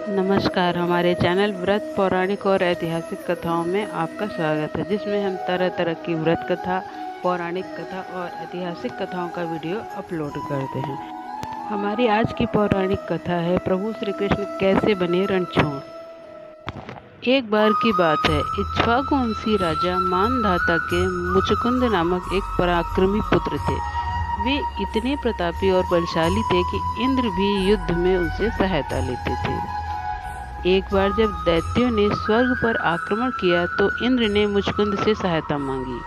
नमस्कार। हमारे चैनल व्रत पौराणिक और ऐतिहासिक कथाओं में आपका स्वागत है, जिसमें हम तरह तरह की व्रत कथा, पौराणिक कथा और ऐतिहासिक कथाओं का वीडियो अपलोड करते हैं। हमारी आज की पौराणिक कथा है प्रभु श्री कृष्ण कैसे बने रणछोड़। एक बार की बात है, इक्ष्वाकुवंशी राजा मानधाता के मुचकुंद नामक एक पराक्रमी पुत्र थे। वे इतने प्रतापी और बलशाली थे कि इंद्र भी युद्ध में उनसे सहायता लेते थे। एक बार जब दैत्यों ने स्वर्ग पर आक्रमण किया तो इंद्र ने मुचकुंद से सहायता मांगी।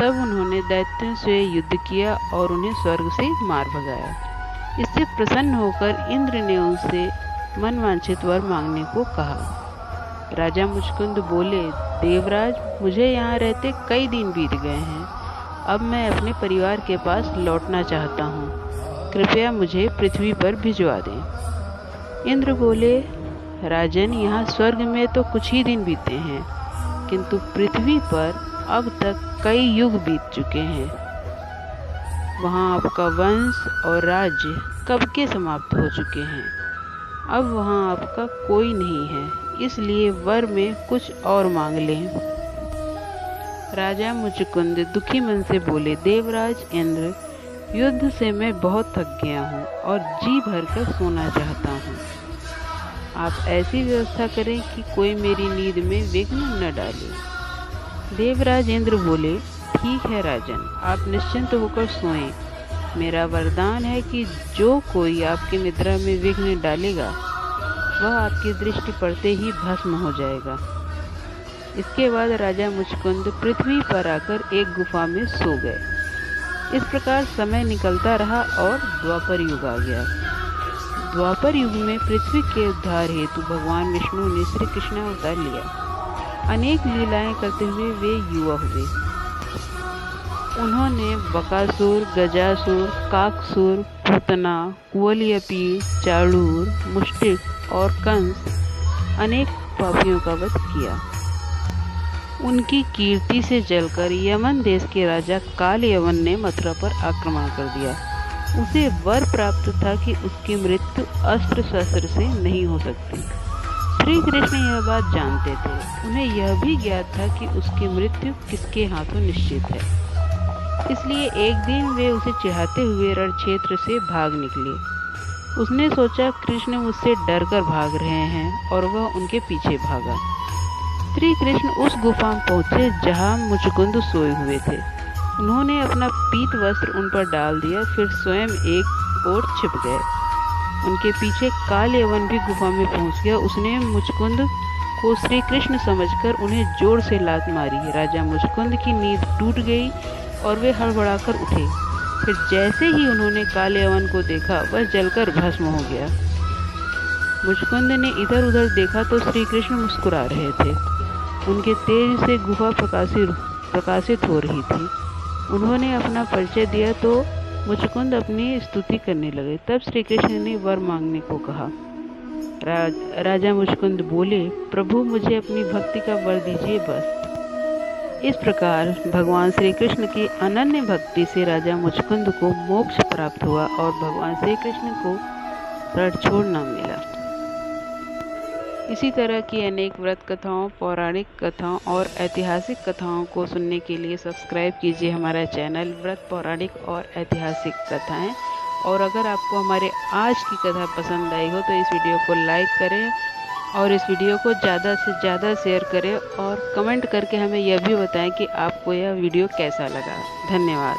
तब उन्होंने दैत्यों से युद्ध किया और उन्हें स्वर्ग से मार भगाया। इससे प्रसन्न होकर इंद्र ने उनसे मनवांछित वर मांगने को कहा। राजा मुचकुंद बोले, देवराज, मुझे यहाँ रहते कई दिन बीत गए हैं। अब मैं अपने परिवार के पास लौटना चाहता हूँ। कृपया मुझे पृथ्वी पर भिजवा दें। इंद्र बोले, राजन, यहाँ स्वर्ग में तो कुछ ही दिन बीते हैं, किंतु पृथ्वी पर अब तक कई युग बीत चुके हैं। वहाँ आपका वंश और राज्य कब के समाप्त हो चुके हैं। अब वहाँ आपका कोई नहीं है, इसलिए वर में कुछ और मांग लें। राजा मुचकुंद दुखी मन से बोले, देवराज इंद्र, युद्ध से मैं बहुत थक गया हूँ और जी भर कर सोना चाहता हूँ। आप ऐसी व्यवस्था करें कि कोई मेरी नींद में विघ्न न डाले। देवराज इंद्र बोले, ठीक है राजन, आप निश्चिंत होकर सोएं। मेरा वरदान है कि जो कोई आपकी निद्रा में विघ्न डालेगा वह आपकी दृष्टि पड़ते ही भस्म हो जाएगा। इसके बाद राजा मुचकुंद पृथ्वी पर आकर एक गुफा में सो गए। इस प्रकार समय निकलता रहा और द्वापर युग आ गया। द्वापर युग में पृथ्वी के उद्धार हेतु भगवान विष्णु ने श्री कृष्ण अवतार लिया। अनेक लीलाएं करते हुए वे युवा हुए। उन्होंने बकासुर, गजासुर, काकसुर, पूतना, कुवलयापीड़, चाणूर, मुष्टिक और कंस अनेक पापियों का वध किया। उनकी कीर्ति से जलकर यमन देश के राजा काल यवन ने मथुरा पर आक्रमण कर दिया। उसे वर प्राप्त था कि उसकी मृत्यु अस्त्र शस्त्र से नहीं हो सकती। श्री कृष्ण यह बात जानते थे। उन्हें यह भी ज्ञात था कि उसकी मृत्यु किसके हाथों निश्चित है। इसलिए एक दिन वे उसे चाहते हुए रण क्षेत्र से भाग निकले। उसने सोचा कृष्ण मुझसे डर कर भाग रहे हैं और वह उनके पीछे भागा। श्री कृष्ण उस गुफा में पहुँचे जहाँ मुचकुंद सोए हुए थे। उन्होंने अपना पीत वस्त्र उन पर डाल दिया, फिर स्वयं एक ओर छिप गए। उनके पीछे काल यवन भी गुफा में पहुंच गया। उसने मुचकुंद को श्री कृष्ण समझकर उन्हें जोर से लात मारी। राजा मुचकुंद की नींद टूट गई और वे हड़बड़ाकर उठे। फिर जैसे ही उन्होंने काल यवन को देखा, वह जलकर भस्म हो गया। मुचकुंद ने इधर उधर देखा तो श्री कृष्ण मुस्कुरा रहे थे। उनके तेज से गुफा प्रकाशित हो रही थी। उन्होंने अपना परिचय दिया तो मुचकुंद अपनी स्तुति करने लगे। तब श्री कृष्ण ने वर मांगने को कहा। राजा मुचकुंद बोले, प्रभु, मुझे अपनी भक्ति का वर दीजिए बस। इस प्रकार भगवान श्री कृष्ण की अनन्य भक्ति से राजा मुचकुंद को मोक्ष प्राप्त हुआ और भगवान श्री कृष्ण को रणछोड़ नाम मिला। इसी तरह की अनेक व्रत कथाओं, पौराणिक कथाओं और ऐतिहासिक कथाओं को सुनने के लिए सब्सक्राइब कीजिए हमारा चैनल व्रत पौराणिक और ऐतिहासिक कथाएं। और अगर आपको हमारे आज की कथा पसंद आई हो तो इस वीडियो को लाइक करें और इस वीडियो को ज़्यादा से ज़्यादा शेयर करें और कमेंट करके हमें यह भी बताएं कि आपको यह वीडियो कैसा लगा। धन्यवाद।